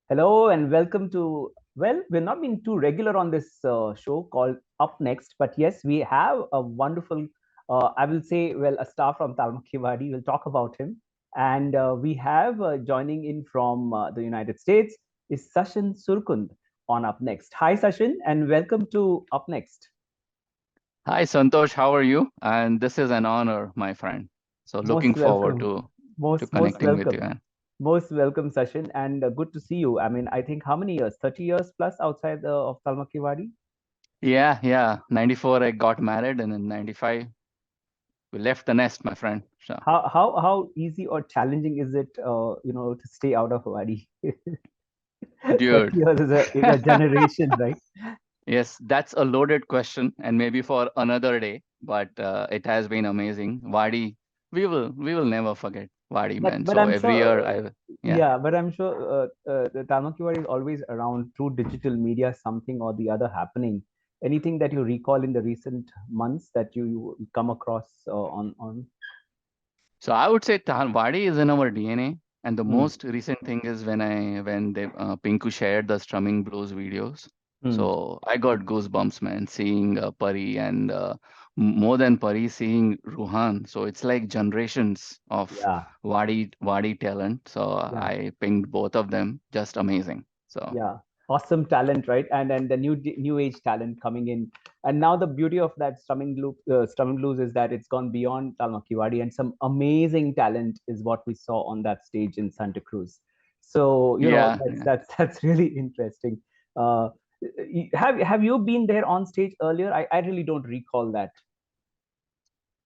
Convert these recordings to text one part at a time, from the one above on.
Hello and welcome to. Well, we're not being too regular on this show called Up Next, but yes, we have a wonderful, I will say, well, a star from Talmakiwadi. We'll talk about him. And we have joining in from the United States is Shashin Surkund on Up Next. Hi, Sashin, and welcome to Up Next. Hi, Santosh. How are you? And this is an honor, my friend. So looking Most forward welcome. to Most connecting with you. welcome. And Most welcome, Sashin, and good to see you. I mean, I think how many years? 30 years plus outside of Talmakiwadi? yeah. 94, I got married, and in 95, we left the nest, my friend. So, How easy or challenging is it to stay out of Wadi? 30 dude. years is a generation, right? Yes, that's a loaded question, and maybe for another day. But it has been amazing. Wadi, we will never forget Wadi, man. But So I'm every sure, year, yeah. yeah, but I'm sure the Talmakiwadi is always around through digital media, something or the other happening. Anything that you recall in the recent months that you come across on? So I would say Wadi is in our DNA. And the Mm, most recent thing is when Pinku shared the strumming blues videos. mm, So I got goosebumps, man, seeing Pari and more than Pari, seeing Ruhan. So it's like generations of yeah, Wadi talent. So yeah. I pinged both of them. Just amazing. So Yeah, awesome talent, right? And the new age talent coming in. And now the beauty of that strumming blues is that it's gone beyond Talmakiwadi, and some amazing talent is what we saw on that stage in Santa Cruz. So yeah, that's really interesting. uh have you been there on stage earlier? I really don't recall that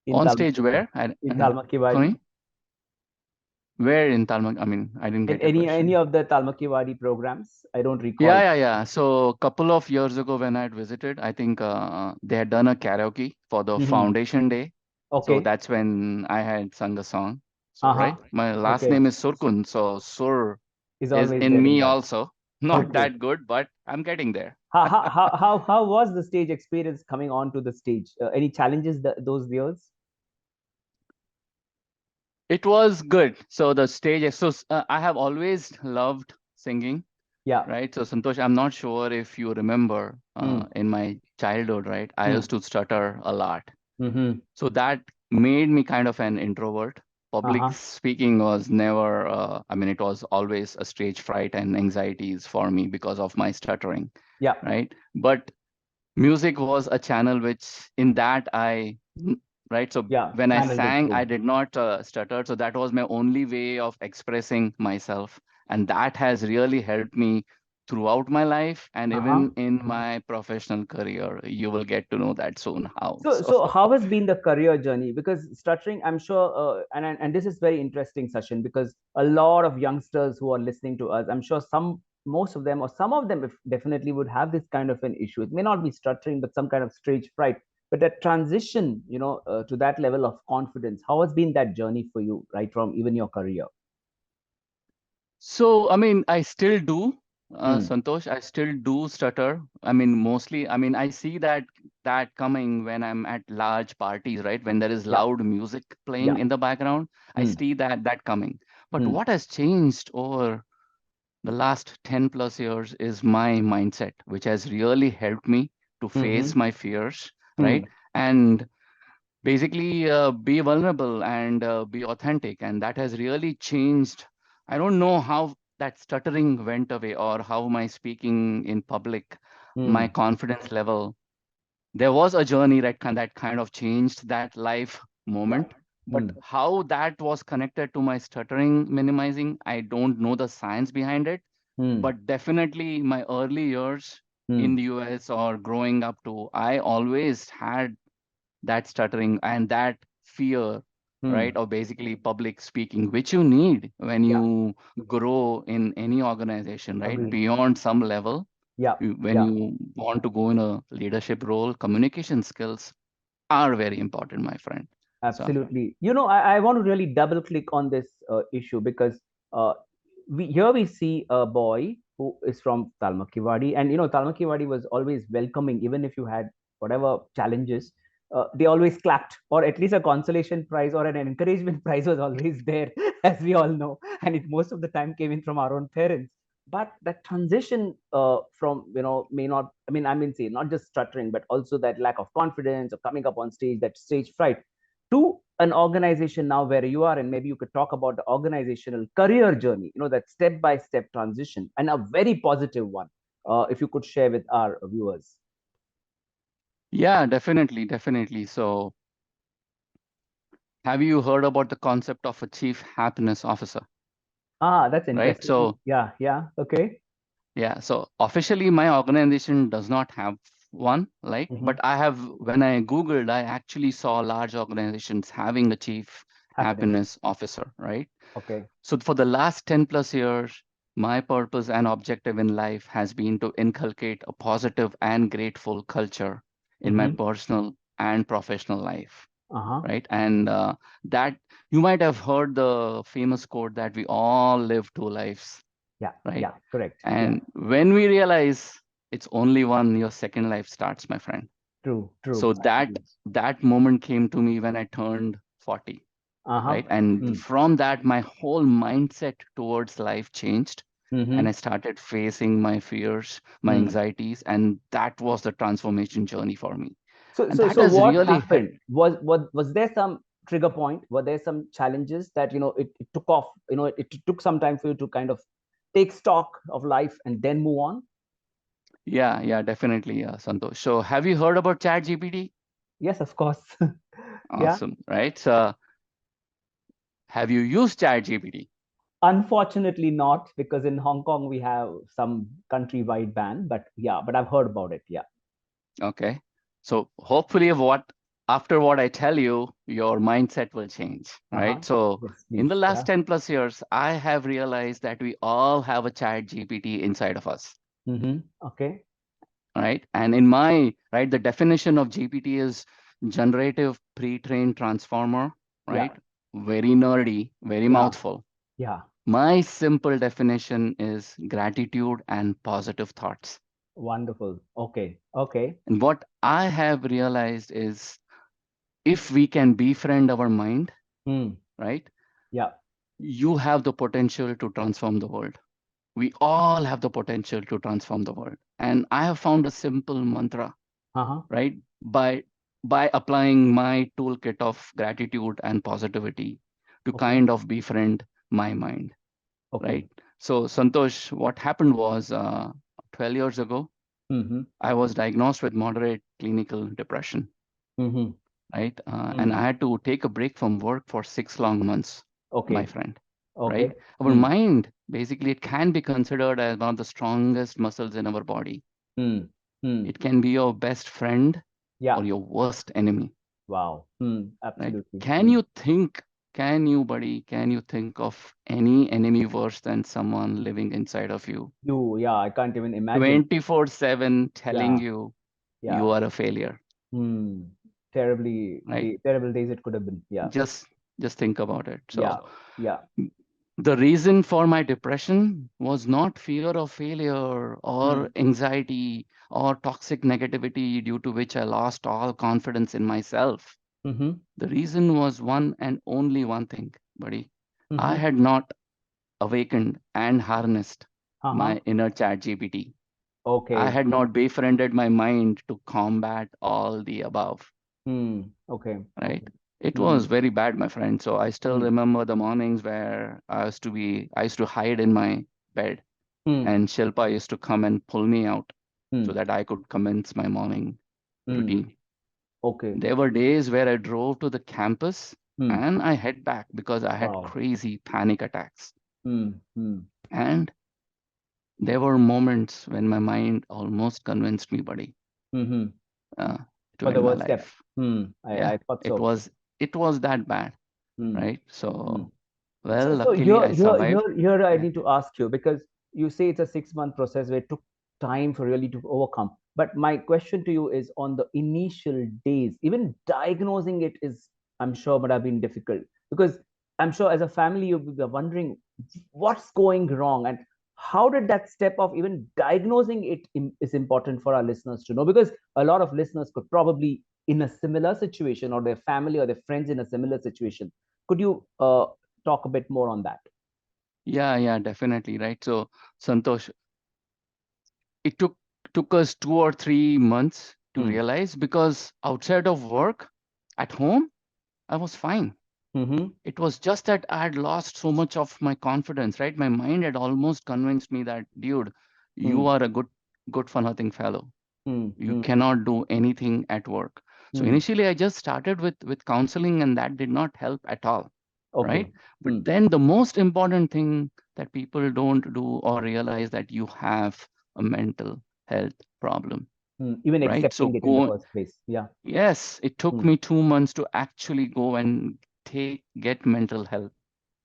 in on stage Talmakiwadi. where? I, In for Talmakiwadi, me, where in Talmak? I mean, I didn't in get your any question. of the Talmakiwadi programs, I don't recall. Yeah. So a couple of years ago when I had visited, I think they had done a karaoke for the Hmm. foundation day. So Okay. that's when I had sung a song. So, Uh-huh. right, my last Okay. name is Surkund. So Sur Is is always in there in me that. also. Not Okay. that good, but I'm getting there. How was the stage experience coming onto the stage? Any challenges those years? It was good. So the stage, I have always loved singing, Yeah. right? So Santosh, I'm not sure if you remember Mm, in my childhood, right? I mm, used to stutter a lot. mm-hmm. So that made me kind of an introvert. Public Uh-huh. speaking was never, I mean, it was always a stage fright and anxieties for me because of my stuttering, Yeah. right? But music was a channel which, in that, right? So Yeah. when I Channeled it sang, I through. did not stutter. So that was my only way of expressing myself. And that has really helped me throughout my life and Uh-huh. even in my professional career. You will get to know that soon how. So. So how has been the career journey? Because stuttering, I'm sure, and this is very interesting, Sachin, because a lot of youngsters who are listening to us, I'm sure most of them, or some of them, if definitely would have this kind of an issue. It may not be stuttering, but some kind of stage fright. But that transition, to that level of confidence, how has been that journey for you, right from even your career? So, I mean, I still do, Mm, Santosh. I still do stutter. I mean, mostly, I mean, I see that coming when I'm at large parties, right? When there is yeah, loud music playing yeah. in the background, I Mm, see that coming. But mm, what has changed over the last 10 plus years is my mindset, which has really helped me to face mm-hmm, my fears, right? mm, And basically be vulnerable and be authentic, and that has really changed. I don't know how that stuttering went away or how my speaking in public, my mm, confidence level, there was a journey that kind of changed that life yeah. moment. But Mm, how that was connected to my stuttering minimizing, I don't know the science behind it. mm, But definitely my early years in mm, the US or growing up too, I always had that stuttering and that fear, mm. right? Or basically public speaking, which you need when Yeah, you grow in any organization, right? agreed. Beyond some level, Yeah, when yeah. you want to go in a leadership role, communication skills are very important, my friend. So, Absolutely. I want to really double click on this issue because uh, we see a boy who is from Talmakiwadi, and Talmakiwadi was always welcoming, even if you had whatever challenges. They always clapped, or at least a consolation prize or an encouragement prize was always there, as we all know, and it most of the time came in from our own parents. but that transition from, may not, I mean say not just stuttering, but also that lack of confidence of coming up on stage, that stage fright, to an organization now where you are, and maybe you could talk about the organizational career journey, that step by step transition, and a very positive one, if you could share with our viewers. Yeah, definitely, definitely. So, have you heard about the concept of a chief happiness officer? That's Right? interesting. So, Yeah, yeah, okay. yeah, so officially my organization does not have one, like, Hmm. but I have, when I Googled, I actually saw large organizations having a chief Happening. happiness officer, right? Okay. So for the last 10 plus years, my purpose and objective in life has been to inculcate a positive and grateful culture in my Mm-hmm. personal and professional life, Uh-huh. right? And that you might have heard the famous quote that we all live two lives, Yeah, right? yeah, correct. Yeah. And when we realize it's only one, your second life starts, my friend. True, true. So I agree. that moment came to me when I turned 40, Uh-huh. right? And Mm. from that, my whole mindset towards life changed. And I Mm-hmm. started facing my fears, my Mm. anxieties, and that was the transformation journey for me. So, And so, that so has what really hit. happened? Was there some trigger point? Were there some challenges that, it took off, it took some time for you to kind of take stock of life and then move on? Yeah, yeah, definitely, Santosh. So have you heard about ChatGPT? Yes, of course. Yeah. Awesome, right? So have you used ChatGPT? Unfortunately not, because in Hong Kong we have some countrywide ban, but yeah, but I've heard about it. Yeah. Okay. So hopefully after what I tell you, your mindset will change, Uh-huh. right? So Yes, in the please. last Yeah. 10 plus years, I have realized that we all have a chat GPT inside of us, Mm-hmm. Okay. right? And in my, right, the definition of GPT is generative pre-trained transformer, Yeah. right? Very nerdy, very Yeah. mouthful. Yeah. My simple definition is gratitude and positive thoughts. Wonderful. Okay. Okay. And what I have realized is if we can befriend our mind, Hmm. right, Yeah. you have the potential to transform the world. We all have the potential to transform the world. And I have found a simple mantra, Uh-huh. right, by applying my toolkit of gratitude and positivity to Okay. kind of befriend my mind, Okay. right? So, Santosh, what happened was 12 years ago, Mm-hmm. I was diagnosed with moderate clinical depression, Mm-hmm. right? And Mm. I had to take a break from work for 6 long months, my Okay. friend, right? Okay. Our Mm. mind, basically, it can be considered as one of the strongest muscles in our body. Mm. Mm. It can be your best friend or Yeah. your worst enemy, Wow. Mm. right? Absolutely. Can Mm. you think, can you, buddy, can you think of any enemy worse than someone living inside of you, Yeah, I can't even imagine. 24/7 telling Yeah. you Yeah. you are a failure, Mm. right? Terrible days it could have been. Yeah. Just just think about it. Yeah. So Yeah. the reason for my depression was not fear of failure or Mm. anxiety or toxic negativity due to which I lost all confidence in myself. Mm-hmm. The reason was one and only one thing, buddy. I Mm-hmm. had not awakened and harnessed Uh-huh. my inner chat GPT. I Okay. had not befriended my mind to combat all the above, Mm. Okay. right? Okay. It was Mm. very bad, my friend. So I still Mm. remember the mornings where I used to hide in my bed, Mm. and Shilpa used to come and pull me out so Mm. that I could commence my morning Mm. routine. Okay. There were days where I drove to the campus Mm. and I head back because I had Wow. crazy panic attacks. Mm. Mm. And there were moments when my mind almost convinced me, buddy, Mm-hmm. uh, to For the end my worst step. life. Mm. Yeah, I thought it so. was it was that bad, Mm. right? Mm. So, So, well, so luckily I survived. here I Yeah. need to ask you, because you say it's a 6 month process where it took time for really to overcome. But my question to you is on the initial days, even diagnosing it is, I'm sure, would have been difficult, because I'm sure as a family you'll be wondering what's going wrong, and how did that step of even diagnosing it is important for our listeners to know, because a lot of listeners could probably in a similar situation, or their family or their friends in a similar situation. Could you talk a bit more on that? Yeah, definitely, right? So, Santosh, it took us 2 or 3 months to Hmm. realize, because outside of work, at home, I was fine. Mm-hmm. It was just that I had lost so much of my confidence, right? My mind had almost convinced me that, dude, you Hmm. are a good for nothing fellow. Hmm. You Hmm. cannot do anything at work. So Hmm. initially, I just started with counseling, and that did not help at all, right? Okay. But Hmm. then the most important thing that people don't do or realize, that you have a mental health problem, Hmm. Even right? So accepting it in the go, first place. Yeah. yes, it took Hmm. me 2 months to actually go and get mental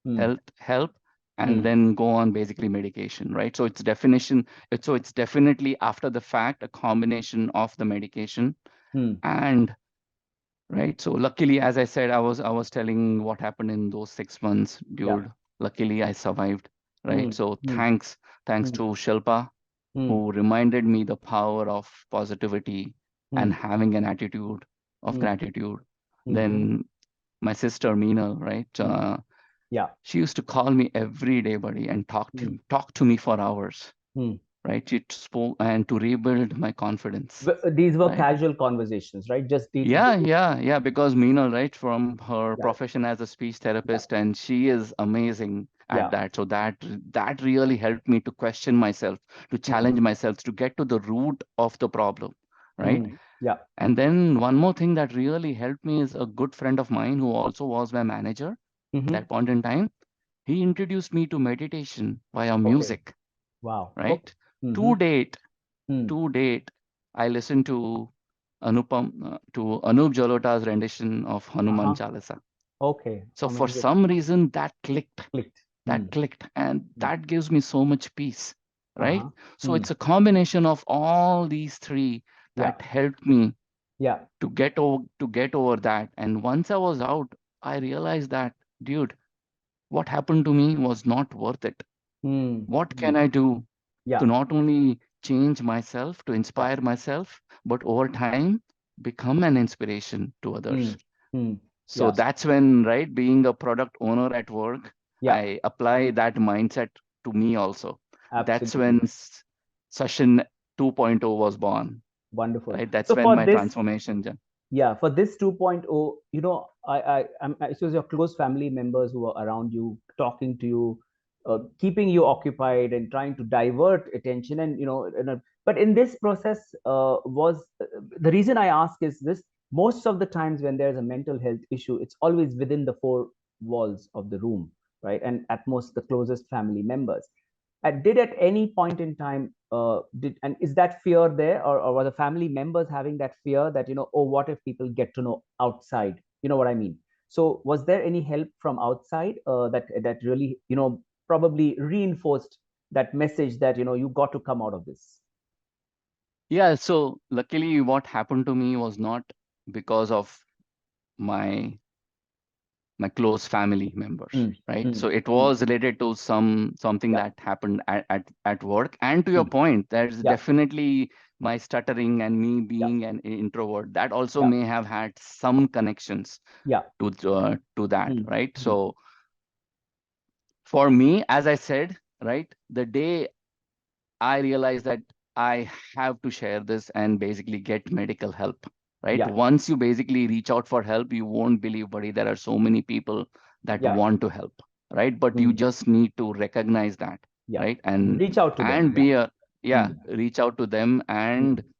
Hmm. help, and Hmm. then go on basically medication, right? So it's definitely after the fact a combination of the medication Hmm. and, right. So luckily, as I said, I was telling what happened in those 6 months, Yeah. dude. Luckily, I survived, right? Hmm. So Hmm. thanks Hmm. to Shilpa, Hmm. who reminded me the power of positivity and Hmm. having an attitude of Hmm. gratitude. Hmm. Then my sister Meena, right? Hmm. Yeah. She used to call me every day, buddy, and Hmm. talk to me for hours, Hmm. right? She spoke and to rebuild my confidence, These were right? casual conversations, right? Just Yeah, because Meenal, right, from her yeah. profession as a speech Yeah. therapist, and she is amazing at Yeah. that. So that really helped me to question myself, to Hmm. challenge myself, to get to the root of the problem, right? Hmm. Yeah. And then one more thing that really helped me is a good friend of mine who also was my manager at Mm-hmm. that point in time. He introduced me to meditation via Okay. music, Wow. Okay. right? Mm-hmm. To date, Hmm. to date, I listened to Anup Jalota's rendition of Hanuman Uh-huh. Chalisa. Okay. So for Amazing. some reason Clicked. that Hmm. clicked, and Hmm. that gives me so much peace, right? Uh-huh. So Hmm. it's a combination of all these three Yeah. that helped me Yeah. to get over that. And once I was out, I realized that, dude, what happened to me was not worth it. Hmm. What Hmm. can I do to Yeah. not only change myself, to Yeah. inspire myself, but over time become an inspiration to Hmm. others? Hmm. So Yeah. that's when, right, being a product owner at work, Yeah. I apply that mindset to me also. That's Absolutely. when Session 2.0 was born, Wonderful. right? That's So when for my this, transformation. yeah, for this 2.0, it was your close family members who were around you, talking to you, keeping you occupied and trying to divert attention. And but in this process, was the reason I ask is this: most of the times when there's a mental health issue, it's always within the four walls of the room, right? And at most the closest family members. Did at any point in time, did and is that fear there, or were the family members having that fear that, oh, what if people get to know outside? You know what I mean? So was there any help from outside, that really, probably reinforced that message that, you got to come out of this? Yeah, so luckily what happened to me was not because of my my close family members, Mm, right? mm, So it mm, was related to something yeah, that happened at work. And to your mm, point, there's yeah, definitely my stuttering and me yeah, being an introvert that also yeah, may have had some connections yeah, to that, mm, right? mm, So for me, as I said, right, the day I realized that I have to share this and basically get medical help, right? yeah, Once you basically reach out for help, you won't believe, buddy, there are so many people that yeah, want to help, right? But you mm, just need to recognize that, yeah. right? Reach out to them. And Yeah. be a, yeah, Mm, reach out to them. And mm,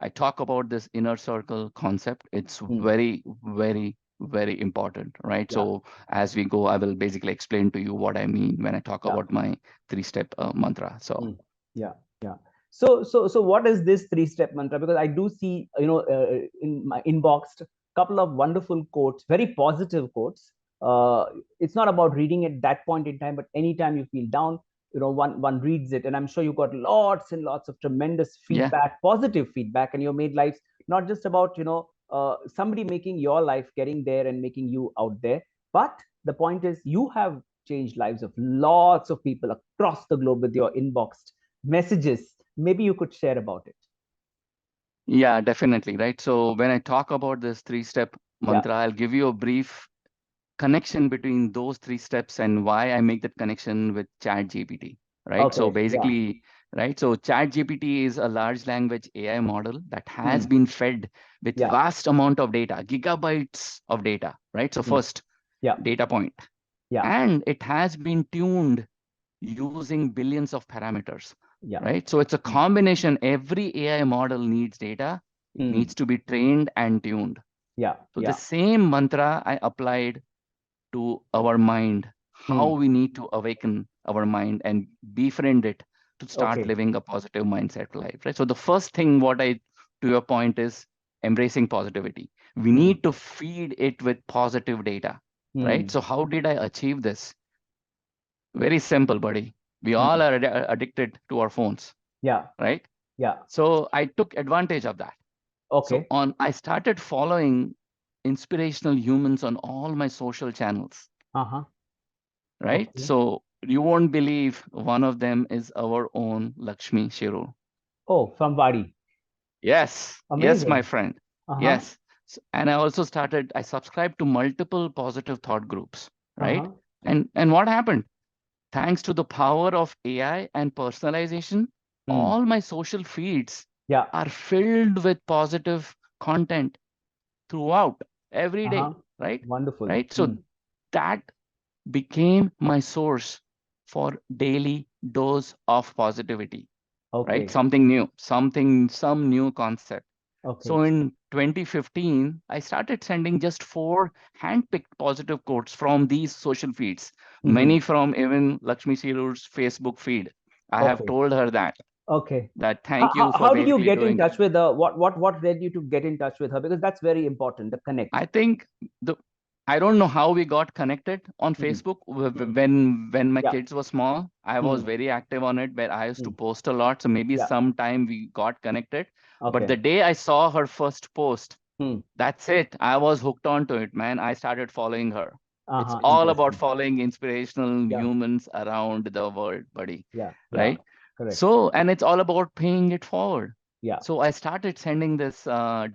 I talk about this inner circle concept. It's mm, very, very, very important, right? yeah, So as we go, I will basically explain to you what I mean when I talk yeah. about my three-step mantra. So Mm. Yeah, yeah. So what is this three-step mantra? Because I do see, in my inbox, couple of wonderful quotes, very positive quotes. Uh, it's not about reading at that point in time, but anytime you feel down, one reads it, and I'm sure you got lots and lots of tremendous yeah. feedback, positive feedback, and you made lives not just about, somebody making your life, getting there and making you out there, but the point is you have changed lives of lots of people across the globe with your inboxed messages. Maybe you could share about it. Yeah, definitely. Right. So when I talk about this three-step Yeah. mantra, I'll give you a brief connection between those three steps and why I make that connection with Chat GPT, right? So Okay. Yeah. basically, right? So Chat GPT is a large language AI model that has Hmm. been fed with Yeah. vast amount of data, gigabytes of data, right? So Hmm. first Yeah. data point, Yeah. and it has been tuned using billions of parameters, Yeah. right? So it's a Hmm. combination. Every AI model needs data. It Hmm. needs to be trained and tuned. Yeah. So the Yeah. same mantra I applied to our mind, how Hmm. we need to awaken our mind and befriend it to start Okay. living a positive mindset life, right? So the first thing, what I, to your point, is embracing positivity. We Hmm. need to feed it with positive data, right? Hmm. So how did I achieve this? Very simple, buddy. We all Hmm. are addicted to our phones, Yeah. right? Yeah. So I took advantage of that. So Okay. on, I started following inspirational humans on all my social channels, Uh-huh. right? Okay. So you won't believe one of them is our own Lakshmi Shiru. Oh, somebody. Yes, yes, my Amazing. friend. Uh-huh. Yes. And I also started, I subscribed to multiple positive thought groups, right? Uh-huh. And what happened? Thanks to the power of AI and personalization, Hmm. all my social feeds Yeah. are filled with positive content throughout every day, Uh-huh. right? Wonderful. Right. Hmm. So that became my source for daily dose of positivity, right? Okay. Something new, some new concept. So Okay. in 2015, I started sending just 4 handpicked positive quotes from these social feeds, Mm-hmm. many from even Lakshmi Sirur's Facebook feed. I have Okay. told her Okay. that How, thank you how, for how did you basically get in doing it. touch with her? What led you to get in touch with her? Because that's very important, the connect. I think the I don't know how we got connected on Hmm. Facebook. Hmm. When my Yeah. kids were small, I was Hmm. very active on it, but I used to Hmm. post a lot. So maybe Yeah. sometime we got connected. But the Okay. day I saw her first post, Hmm. that's it. I was hooked on to it, man. I started following her. It's Uh-huh. all about Interesting. following inspirational Yeah. humans around the world, buddy. Yeah. Yeah. Right? Correct. So, and it's all about paying it forward. Yeah. So I started sending this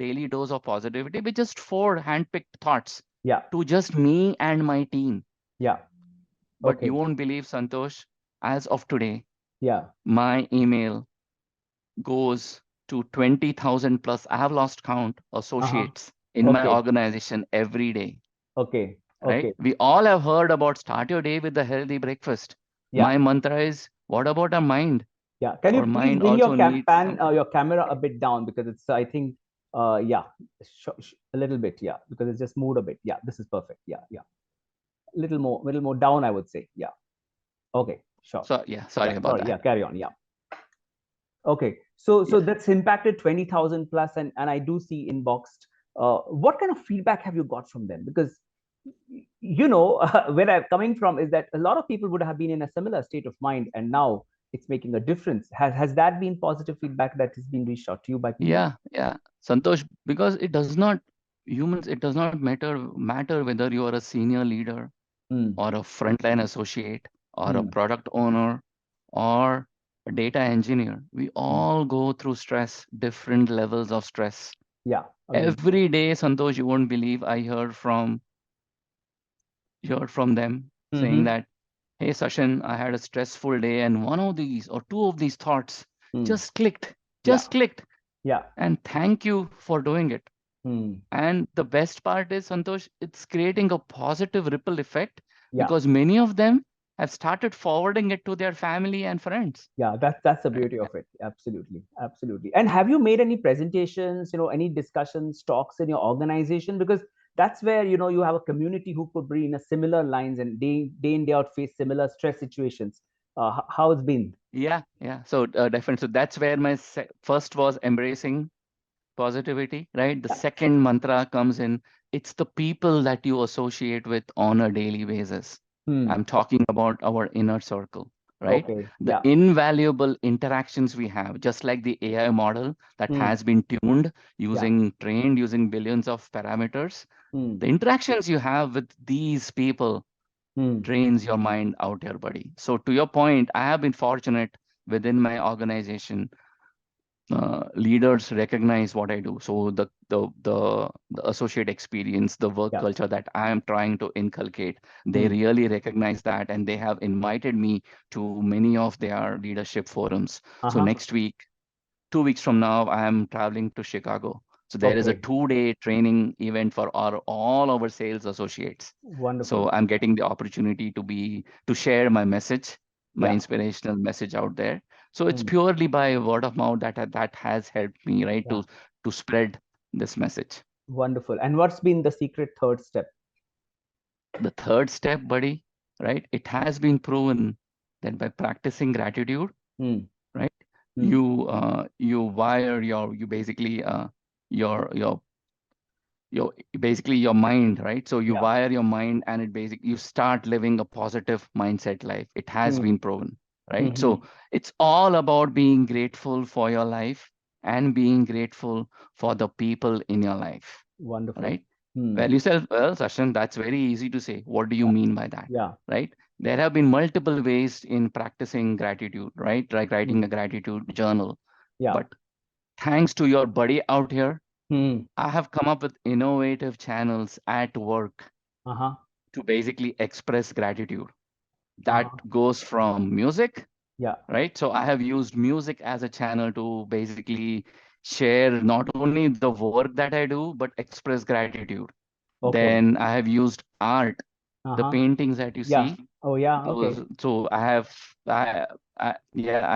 daily dose of positivity with just 4 handpicked thoughts Yeah. to just me and my team. Yeah. But you Okay. won't believe, Santosh, as of today, Yeah. my email goes to 20,000 plus. I have lost count Uh-huh. associates in my Okay. organization every day, Okay. right? Okay. We all have heard about start your day with a healthy breakfast. Yeah. My mantra is, what about our mind? Yeah. Can you Our please mind bring also your needs campan something. your camera a bit down because it's I think yeah a little bit, yeah, because it's just moved a bit. Yeah, this is perfect. Yeah. Yeah. Little more down, I would say. Yeah. Okay. Sure. So yeah, Yeah. sorry about Sorry. that. Yeah. Carry on. Yeah. Okay. So Yeah. that's impacted 20,000 plus, and I do see inboxed. What kind of feedback have you got from them? Because where I'm coming from is that a lot of people would have been in a similar state of mind, and now it's making a difference. Has that been positive feedback that has been reached out to you by people? Yeah. Santosh, because it does not humans, it does not matter whether you are a senior leader Hmm. or a frontline associate or a Hmm. product owner or a data engineer. We Hmm. all go through stress, different levels of stress. Yeah. Agreed. Every day, Santosh, you won't believe I heard from them saying Mm-hmm. that, hey Sachin, I had a stressful day and one of these or two of these thoughts Hmm. just clicked, Yeah. just clicked. Yeah. And thank you for doing it. Hmm. And the best part is, Santosh, it's creating a positive ripple effect Yeah. because many of them have started forwarding it to their family and friends. Yeah, that's the Right? beauty of it. Absolutely, absolutely. And have you made any presentations, any discussions, talks in your organization? Because that's where you have a community who could be in a similar lines and day in day out face similar stress situations. How it's been? Yeah. So definitely. So that's where my first was embracing positivity, right? The Yeah. second mantra comes in. It's the people that you associate with on a daily basis. Hmm. I'm talking about our inner circle, right? Okay. The Yeah. invaluable interactions we have, just like the AI model that Hmm. has been tuned Yeah. trained using billions of parameters. Hmm. The interactions you have with these people Hmm. drains your mind out here, buddy. So to your point, I have been fortunate within my organization leaders recognize what I do. So the associate experience, the work Yeah. culture that I am trying to inculcate, they Hmm. really recognize that, and they have invited me to many of their leadership forums. So Uh-huh. next week, 2 weeks from now, I am traveling to Chicago. So there is a Okay. 2-day training event for all our sales associates. Wonderful. So I'm getting the opportunity to share my message, my Yeah. inspirational message out there. So it's Hmm. purely by word of mouth that has helped me, right, Yeah. to spread this message. Wonderful. And what's been the secret third step? The third step, buddy, right? It has been proven that by practicing gratitude, Hmm. right, Hmm. you wire you basically your your basically your mind, right? So you Yeah. wire your mind, and it basically you start living a positive mindset life. It has Hmm. been proven, right? Hmm. So it's all about being grateful for your life and being grateful for the people in your life, Wonderful. right? Hmm. Well, you said, well, Sachin, that's very easy to say. What do you Yeah. mean by that? Yeah. Right? There have been multiple ways in practicing gratitude, right? Like writing Hmm. a gratitude journal. Yeah. But thanks to your buddy out here, Hmm. I have come up with innovative channels at work Uh-huh. to basically express gratitude. That Uh-huh. goes from music, Yeah. right? So I have used music as a channel to basically share not only the work that I do, but express gratitude. Okay. Then I have used art, the Uh-huh. paintings that you Yeah. see. Oh, yeah. Okay. So I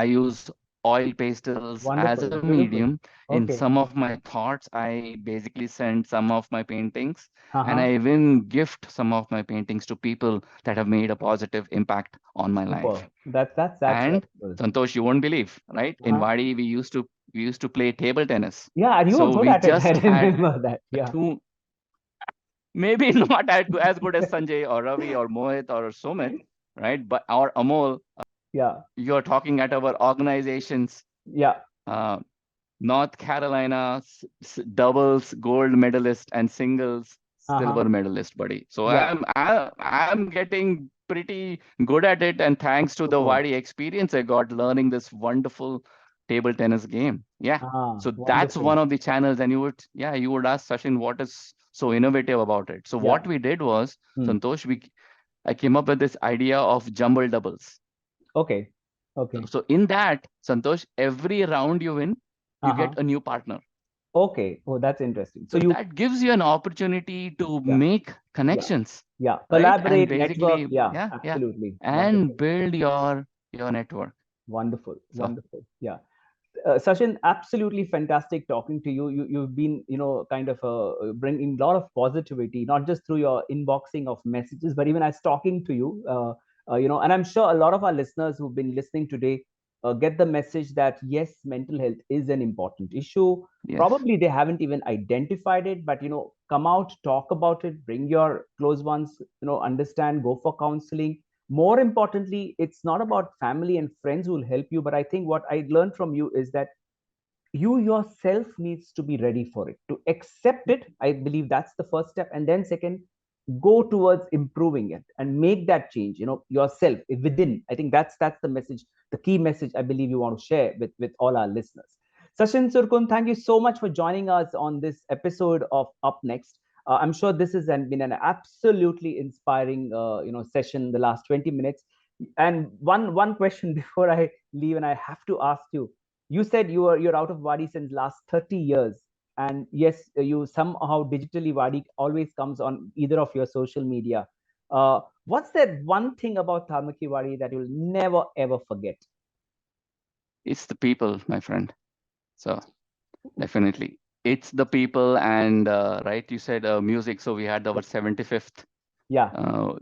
use oil pastels as Wonderful. a Beautiful. medium in Okay. some of my thoughts. I basically send some of my paintings, and Uh-huh. I even gift some of my paintings to people that have made a positive impact on my Super. life. That's And wonderful. Santosh, you won't believe, right? In Uh-huh. Wadi, we used to play table tennis. Yeah, and you were So good we at it. I just had remember that. Yeah. two, maybe not as good as Sanjay or Ravi or Mohit or Sumit, right? But our Amol, Yeah. you're talking at our organization's Yeah. uh, North Carolina doubles gold medalist and singles Uh-huh. silver medalist, buddy. So Yeah. I'm getting pretty good at it, and thanks to the Super. Wadi experience I got learning this wonderful table tennis game. Yeah. Ah, So that's wonderful. one of the channels, and you would ask Sachin what is so innovative about it. So Yeah. what we did was, Hmm. Santosh, I came up with this idea of jumble doubles. Okay. Okay. So in that, Santosh, every round you win, you get Uh-huh. a new partner. Okay. Oh, that's interesting. So So you, that gives you an opportunity to yeah, make yeah, connections, yeah. right? And Collaborate, network. basically, Yeah, yeah, absolutely. and Wonderful. build your network. Wonderful. So Wonderful. Yeah. Sachin, absolutely fantastic talking to you. You've been, kind of bringing a lot of positivity, not just through your inboxing of messages, but even as talking to you. And I'm sure a lot of our listeners who've been listening today get the message that yes, mental health is an important issue. yes, Probably they haven't even identified it, but come out, talk about it, bring your close ones, understand, go for counseling. More importantly, it's not about family and friends who will help you, but I think what I learned from you is that you yourself needs to be ready for it, to accept it. I believe that's the first step, and then second, go towards improving it and make that change, yourself within. I think that's the message, the key message I believe you want to share with all our listeners. Sachin Surkund, thank you so much for joining us on this episode of Up Next. I'm sure this has been an absolutely inspiring session, the last 20 minutes. And one question before I leave, and I have to ask you, you said you're out of Wadi since last 30 years, and yes, you somehow digitally Wadi always comes on either of your social media. What's that one thing about Thamaki Wadi that you'll never ever forget? it's the people, my friend. So definitely, it's the people, and right, you said music. So we had Yeah, our 75th. yeah.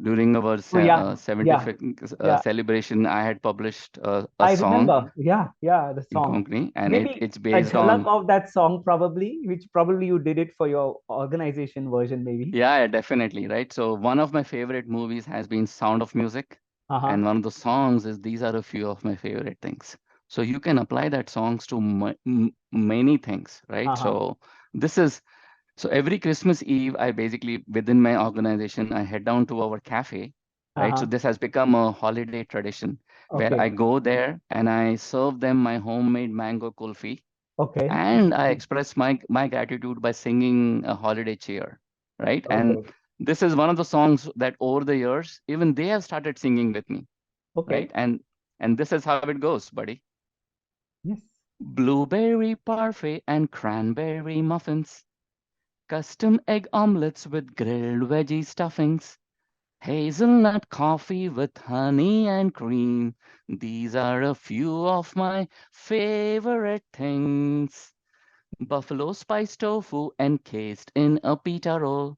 During our Oh yeah, yeah, 75th yeah. celebration, I had published a I song remember. Yeah, yeah, the in song. Konkani, and Maybe it's a based jhalak on. of that song, probably, which probably you did it for your organization version, maybe. Yeah, yeah, definitely, right? So one of my favorite movies has been Sound of Music, Uh huh. and one of the songs is These Are a Few of My Favorite Things. So you can apply that songs to many things, right? Uh huh. So every Christmas Eve, I basically within my organization, I head down to our cafe, Uh right? So huh. this has become a holiday tradition where I Okay. go there and I serve them my homemade mango kulfi, Okay. and I express my gratitude by singing a holiday cheer, right? And Okay. this is one of the songs that over the years, even they have started singing with me, right? Okay. And this is how it goes, buddy. Yes. Blueberry parfait and cranberry muffins, custom egg omelets with grilled veggie stuffings, hazelnut coffee with honey and cream. These are a few of my favorite things. Buffalo spice tofu encased in a pita roll,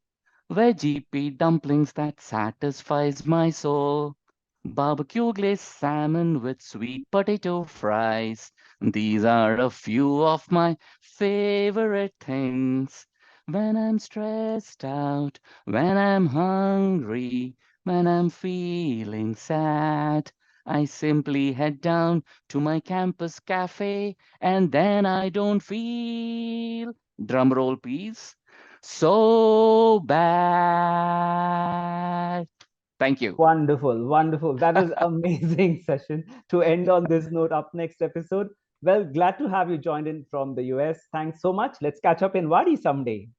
veggie pea dumplings that satisfies my soul, barbecue glazed salmon with sweet potato fries. These are a few of my favorite things. When I'm stressed out, when I'm hungry, when I'm feeling sad, I simply head down to my campus cafe and then I don't feel, drum roll please, so bad. Thank you. Wonderful, wonderful. That was amazing session to end on this note. Up next episode. Well, glad to have you joined in from the US. Thanks so much. Let's catch up in Wadi someday.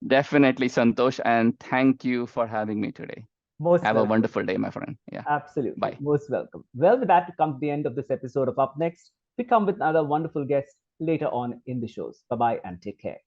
Definitely, Santosh, and thank you for having me today. Most Have a welcome. wonderful day, my friend. Yeah. Absolutely. Bye. Most welcome. Well, with that comes the end of this episode of Up Next. We come with another wonderful guest later on in the shows. Bye bye and take care.